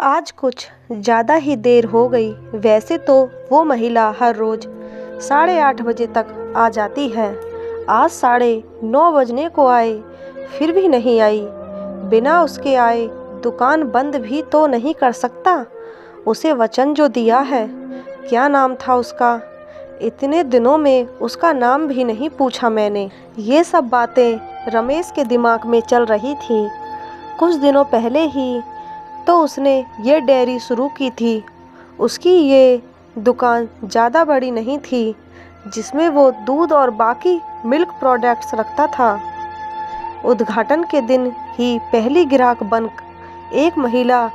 आज कुछ ज़्यादा ही देर हो गई। वैसे तो वो महिला हर रोज़ 8:30 बजे तक आ जाती है। आज 9:30 बजने को आए, फिर भी नहीं आई। बिना उसके आए दुकान बंद भी तो नहीं कर सकता। उसे वचन जो दिया है, क्या नाम था उसका? इतने दिनों में उसका नाम भी नहीं पूछा मैंने। ये सब बातें रमेश के दिमाग में चल रही थी। कुछ दिनों पहले ही तो उसने ये डेयरी शुरू की थी। उसकी ये दुकान ज़्यादा बड़ी नहीं थी, जिसमें वो दूध और बाकी मिल्क प्रोडक्ट्स रखता था। उद्घाटन के दिन ही पहली ग्राहक बन एक महिला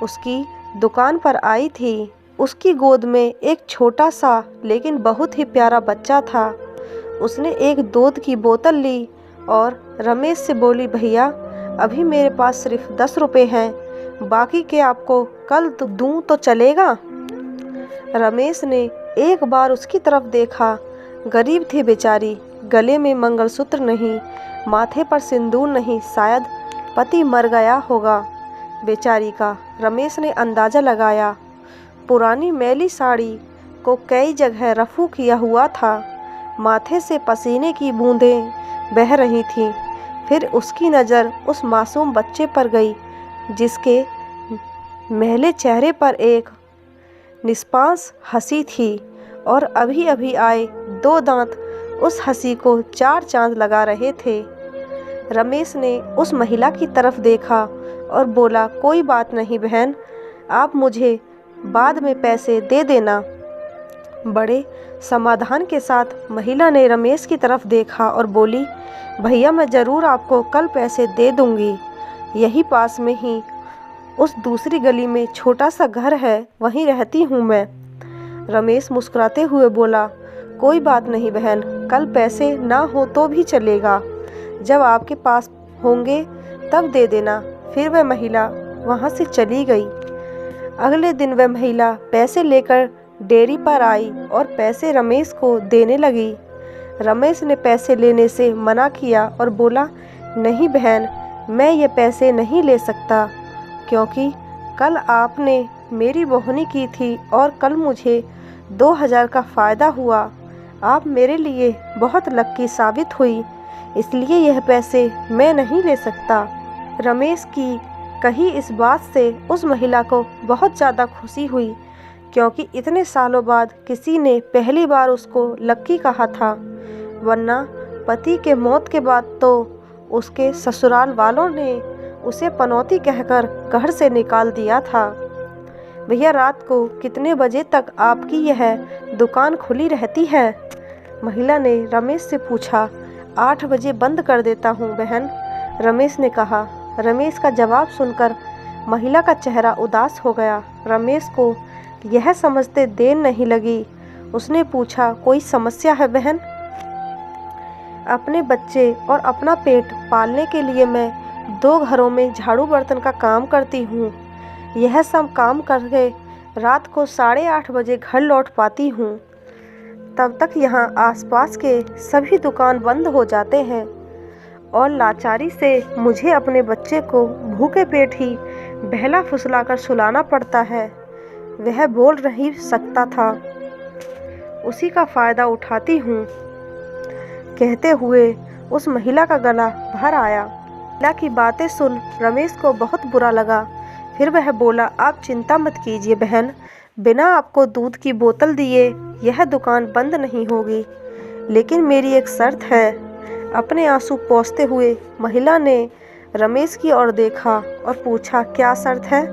उसकी दुकान पर आई थी। उसकी गोद में एक छोटा सा लेकिन बहुत ही प्यारा बच्चा था। उसने एक दूध की बोतल ली और रमेश से बोली, भैया अभी मेरे पास सिर्फ 10 रुपये हैं, बाकी के आपको कल तो दूँ तो चलेगा? रमेश ने एक बार उसकी तरफ देखा। गरीब थी बेचारी, गले में मंगलसूत्र नहीं, माथे पर सिंदूर नहीं, शायद पति मर गया होगा बेचारी का। रमेश ने अंदाज़ा लगाया। पुरानी मैली साड़ी को कई जगह रफू किया हुआ था। माथे से पसीने की बूंदें बह रही थीं। फिर उसकी नज़र उस मासूम बच्चे पर गई, जिसके मैले चेहरे पर एक निष्पास हंसी थी और अभी अभी आए 2 दांत उस हंसी को 4 चांद लगा रहे थे। रमेश ने उस महिला की तरफ देखा और बोला, कोई बात नहीं बहन, आप मुझे बाद में पैसे दे देना। बड़े समाधान के साथ महिला ने रमेश की तरफ देखा और बोली, भैया मैं ज़रूर आपको कल पैसे दे दूँगी। यही पास में ही उस दूसरी गली में छोटा सा घर है, वहीं रहती हूँ मैं। रमेश मुस्कुराते हुए बोला, कोई बात नहीं बहन, कल पैसे ना हो तो भी चलेगा, जब आपके पास होंगे तब दे देना। फिर वह महिला वहाँ से चली गई। अगले दिन वह महिला पैसे लेकर डेयरी पर आई और पैसे रमेश को देने लगी। रमेश ने पैसे लेने से मना किया और बोला, नहीं बहन, मैं ये पैसे नहीं ले सकता, क्योंकि कल आपने मेरी बोहनी की थी और कल मुझे 2000 का फ़ायदा हुआ। आप मेरे लिए बहुत लक्की साबित हुई, इसलिए यह पैसे मैं नहीं ले सकता। रमेश की कही इस बात से उस महिला को बहुत ज़्यादा खुशी हुई, क्योंकि इतने सालों बाद किसी ने पहली बार उसको लक्की कहा था, वरना पति के मौत के बाद तो उसके ससुराल वालों ने उसे पनौती कहकर घर से निकाल दिया था। भैया रात को कितने बजे तक आपकी यह दुकान खुली रहती है? महिला ने रमेश से पूछा। 8 बजे बंद कर देता हूँ बहन, रमेश ने कहा। रमेश का जवाब सुनकर महिला का चेहरा उदास हो गया। रमेश को यह समझते देर नहीं लगी। उसने पूछा, कोई समस्या है बहन? अपने बच्चे और अपना पेट पालने के लिए मैं 2 घरों में झाड़ू बर्तन का काम करती हूँ। यह सब काम करके रात को 8:30 बजे घर लौट पाती हूँ। तब तक यहाँ आसपास के सभी दुकान बंद हो जाते हैं और लाचारी से मुझे अपने बच्चे को भूखे पेट ही बहला फुसलाकर सुलाना पड़ता है। वह बोल नहीं सकता था, उसी का फ़ायदा उठाती हूँ। कहते हुए उस महिला का गला भर आया। महिला की बातें सुन रमेश को बहुत बुरा लगा। फिर वह बोला, आप चिंता मत कीजिए बहन, बिना आपको दूध की बोतल दिए यह दुकान बंद नहीं होगी, लेकिन मेरी एक शर्त है। अपने आंसू पोंछते हुए महिला ने रमेश की ओर देखा और पूछा, क्या शर्त है?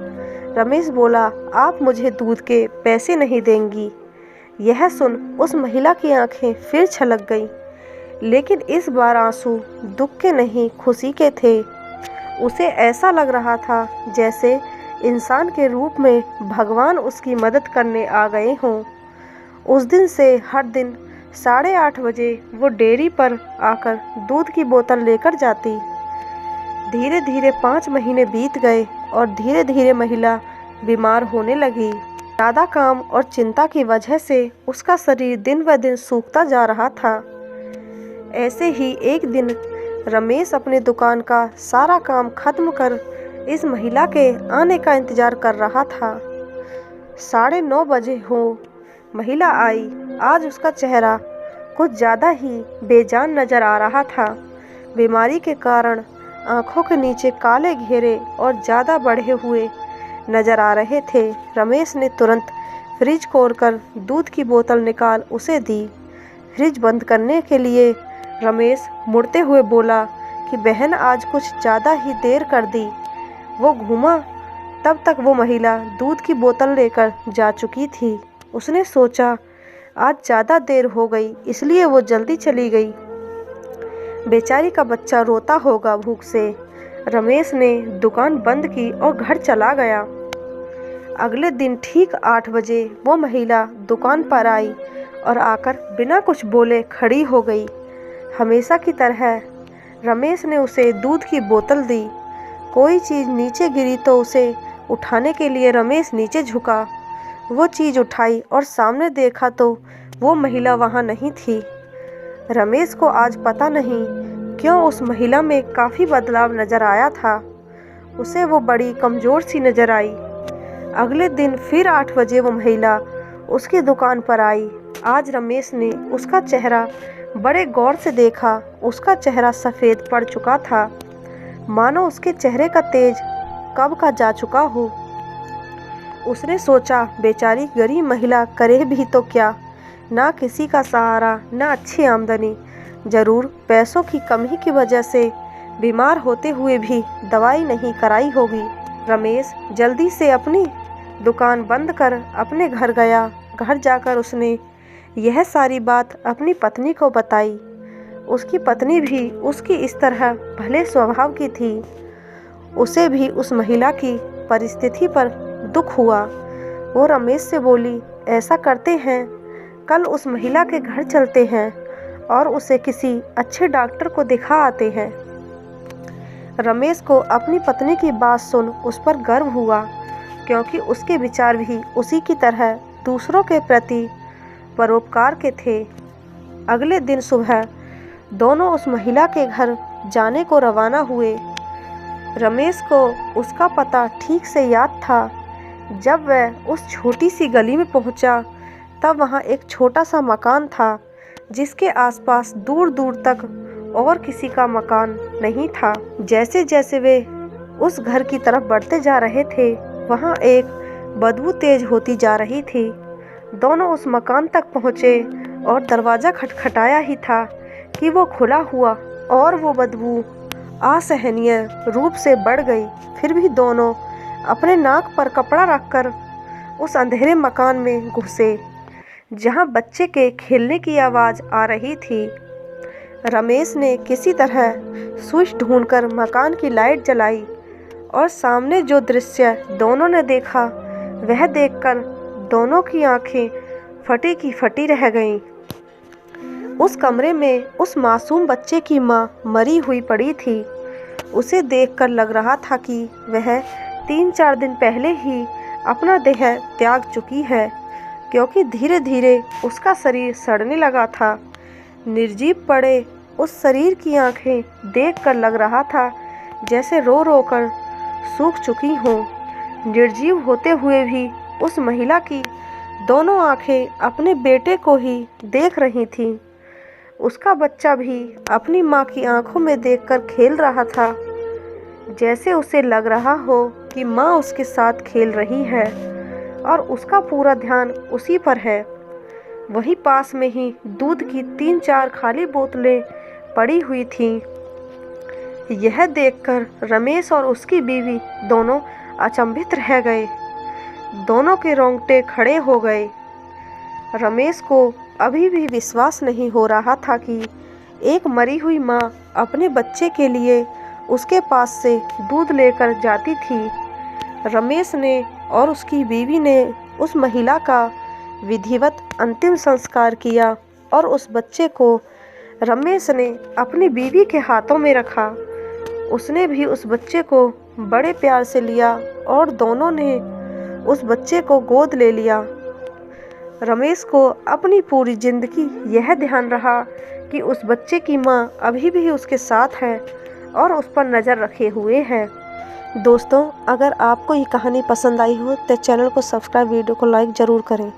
रमेश बोला, आप मुझे दूध के पैसे नहीं देंगी। यह सुन उस महिला की आंखें फिर छलक गईं, लेकिन इस बार आंसू दुख के नहीं, खुशी के थे। उसे ऐसा लग रहा था जैसे इंसान के रूप में भगवान उसकी मदद करने आ गए हों। उस दिन से हर दिन 8:30 बजे वो डेयरी पर आकर दूध की बोतल लेकर जाती। धीरे धीरे 5 महीने बीत गए और धीरे धीरे महिला बीमार होने लगी। ज़्यादा काम और चिंता की वजह से उसका शरीर दिन ब दिन सूखता जा रहा था। ऐसे ही एक दिन रमेश अपने दुकान का सारा काम खत्म कर इस महिला के आने का इंतजार कर रहा था। 9:30 बजे हो महिला आई। आज उसका चेहरा कुछ ज़्यादा ही बेजान नज़र आ रहा था। बीमारी के कारण आँखों के नीचे काले घेरे और ज़्यादा बढ़े हुए नज़र आ रहे थे। रमेश ने तुरंत फ्रिज खोलकर दूध की बोतल निकाल उसे दी। फ्रिज बंद करने के लिए रमेश मुड़ते हुए बोला कि बहन आज कुछ ज़्यादा ही देर कर दी। वो घूमा, तब तक वो महिला दूध की बोतल लेकर जा चुकी थी। उसने सोचा आज ज़्यादा देर हो गई, इसलिए वो जल्दी चली गई। बेचारी का बच्चा रोता होगा भूख से। रमेश ने दुकान बंद की और घर चला गया। अगले दिन ठीक 8 बजे वो महिला दुकान पर आई और आकर बिना कुछ बोले खड़ी हो गई। हमेशा की तरह रमेश ने उसे दूध की बोतल दी। कोई चीज़ नीचे गिरी तो उसे उठाने के लिए रमेश नीचे झुका। वो चीज़ उठाई और सामने देखा तो वो महिला वहाँ नहीं थी। रमेश को आज पता नहीं क्यों उस महिला में काफ़ी बदलाव नज़र आया था। उसे वो बड़ी कमज़ोर सी नज़र आई। अगले दिन फिर 8 बजे वो महिला उसकी दुकान पर आई। आज रमेश ने उसका चेहरा बड़े गौर से देखा। उसका चेहरा सफ़ेद पड़ चुका था, मानो उसके चेहरे का तेज कब का जा चुका हो। उसने सोचा बेचारी गरीब महिला करे भी तो क्या, ना किसी का सहारा, ना अच्छी आमदनी, ज़रूर पैसों की कमी की वजह से बीमार होते हुए भी दवाई नहीं कराई होगी। रमेश जल्दी से अपनी दुकान बंद कर अपने घर गया। घर जाकर उसने यह सारी बात अपनी पत्नी को बताई। उसकी पत्नी भी उसकी इस तरह भले स्वभाव की थी। उसे भी उस महिला की परिस्थिति पर दुख हुआ। वो रमेश से बोली, ऐसा करते हैं, कल उस महिला के घर चलते हैं और उसे किसी अच्छे डॉक्टर को दिखा आते हैं। रमेश को अपनी पत्नी की बात सुन उस पर गर्व हुआ, क्योंकि उसके विचार भी उसी की तरह दूसरों के प्रति परोपकार के थे। अगले दिन सुबह दोनों उस महिला के घर जाने को रवाना हुए। रमेश को उसका पता ठीक से याद था। जब वह उस छोटी सी गली में पहुंचा, तब वहां एक छोटा सा मकान था, जिसके आसपास दूर दूर तक और किसी का मकान नहीं था। जैसे जैसे वे उस घर की तरफ बढ़ते जा रहे थे, वहां एक बदबू तेज होती जा रही थी। दोनों उस मकान तक पहुँचे और दरवाज़ा खटखटाया ही था कि वो खुला हुआ और वो बदबू असहनीय रूप से बढ़ गई। फिर भी दोनों अपने नाक पर कपड़ा रखकर उस अंधेरे मकान में घुसे, जहां बच्चे के खेलने की आवाज़ आ रही थी। रमेश ने किसी तरह स्विच ढूंढकर मकान की लाइट जलाई और सामने जो दृश्य दोनों ने देखा, वह देखकर दोनों की आंखें फटी की फटी रह गईं। उस कमरे में उस मासूम बच्चे की माँ मरी हुई पड़ी थी। उसे देखकर लग रहा था कि वह 3-4 दिन पहले ही अपना देह त्याग चुकी है, क्योंकि धीरे धीरे उसका शरीर सड़ने लगा था। निर्जीव पड़े उस शरीर की आंखें देखकर लग रहा था जैसे रो रो कर सूख चुकी हों। निर्जीव होते हुए भी उस महिला की दोनों आंखें अपने बेटे को ही देख रही थीं। उसका बच्चा भी अपनी माँ की आंखों में देखकर खेल रहा था, जैसे उसे लग रहा हो कि माँ उसके साथ खेल रही है और उसका पूरा ध्यान उसी पर है। वहीं पास में ही दूध की 3-4 खाली बोतलें पड़ी हुई थीं। यह देखकर रमेश और उसकी बीवी दोनों अचंभित रह गए। दोनों के रोंगटे खड़े हो गए। रमेश को अभी भी विश्वास नहीं हो रहा था कि एक मरी हुई माँ अपने बच्चे के लिए उसके पास से दूध लेकर जाती थी। रमेश ने और उसकी बीवी ने उस महिला का विधिवत अंतिम संस्कार किया और उस बच्चे को रमेश ने अपनी बीवी के हाथों में रखा। उसने भी उस बच्चे को बड़े प्यार से लिया और दोनों ने उस बच्चे को गोद ले लिया। रमेश को अपनी पूरी जिंदगी यह ध्यान रहा कि उस बच्चे की माँ अभी भी उसके साथ है और उस पर नज़र रखे हुए है। दोस्तों, अगर आपको ये कहानी पसंद आई हो तो चैनल को सब्सक्राइब, वीडियो को लाइक ज़रूर करें।